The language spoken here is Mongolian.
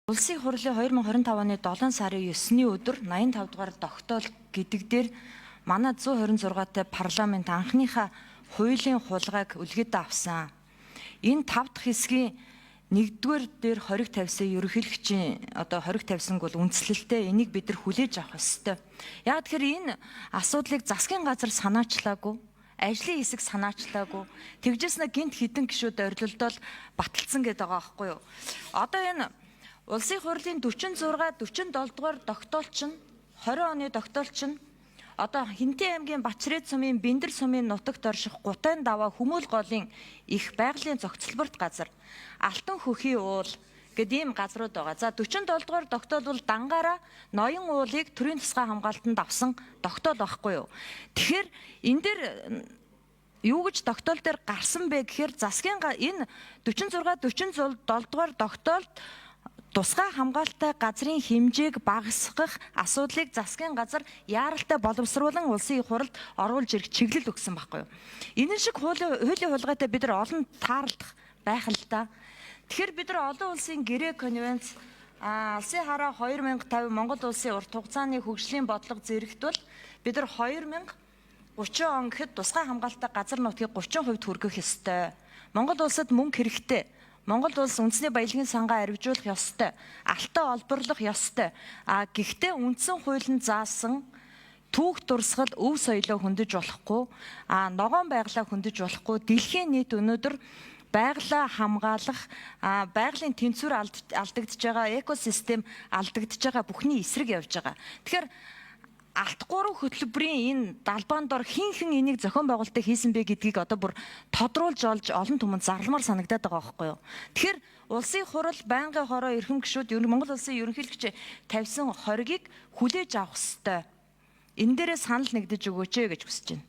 Улсын хурлын 2025 оны 7 сарын 9-ны өдөр 85 дугаар тогтоол гэдэг дээр манай 126-тай парламент анхныхаа хуулийн хулгайг үлгэд авсан. Энэ 5 дахь хэсгийн 1-р дээр хориг тавьсан ерөнхийлөгчийн хориг тавьсанг бол үндслэлтэй энийг бид нар хүлээж авах ёстой. Яг тэгэхээр энэ асуудлыг засгийн газар санаачлаагүй, ажлын хэсэг санаачлаагүй. Тэгжээс нэг гинт хідэн гишүүд орилдол баталсан гэдэг байгаа байхгүй юу? Одоо энэ Улсын хурлын 46, 47 дугаар тогтоол чинь 20 оны тогтоол чинь одоо Хинтээ аймгийн Бачрээд сумын Бэндэр сумын нутагт орших Гутайн даваа Хүмүүл голын их байгалийн зохицолборт газар Алтан хөхийн уул гэдэг ийм газрууд байгаа. За 47 дугаар тогтоол бол дангаараа ноён уулыг төрийн тусгай хамгаалтанд авсан тогтоол байхгүй юу? Тэгэхээр энэ дээр юу гэж тогтоол дээр гарсан бэ гэхээр засгийн энэ 46, 47 дугаар тогтоолд тусгай хамгаалалттай газрын хэмжээг багасгах асуудлыг засгийн газар яаралтай боловсруулан улсын хурлд оруулж ирэх чиглэл өгсөн байхгүй юу? Энэ шиг хуулийн хулгайтай бид нар олон таарлах байх л да. Тэгэхээр бид нар олон улсын гэрээ конвенц, алсын хараа 2050 Монгол улсын урт хугацааны хөгжлийн бодлого зэрэгтвэл бид нар 2030 он гэхэд тусгай хамгаалалттай газар нутгийг 30% хүргэх ёстой. Монгол улсад мөнгө хэрэгтэй. Монгол улс үндэсний баялагын сангаа арвижуулах ёстой. Алтаа олборлох ёстой. Гэхдээ үндсэн хуулинд заасан түүх дурсгал өв соёлоо хөндөж болохгүй, ногоон байгалаа хөндөж болохгүй, дэлхийн нийт өнөөдөр байгалаа хамгаалах, байгалийн тэнцвэр алдагдж байгаа, экосистем алдагдж байгаа бүхний эсрэг явж байгаа. Тэгэхээр алт 3 хөтөлбөрийн энэ далбаан дор хин энийг зохион байгуулалтаа хийсэн бэ гэдгийг одоо бүр тодруулж олж олон түмэнд зарламар санагдаад байгаа байхгүй юу. Тэгэхээр улсын хурал байнгын хороо эрхэм гишүүд Монгол улсын ерөнхийлөгч тавьсан хоригийг хүлээж авах ёстой. Энэ дээрээ санал нэгдэж өгөөч гэж хүсэж байна.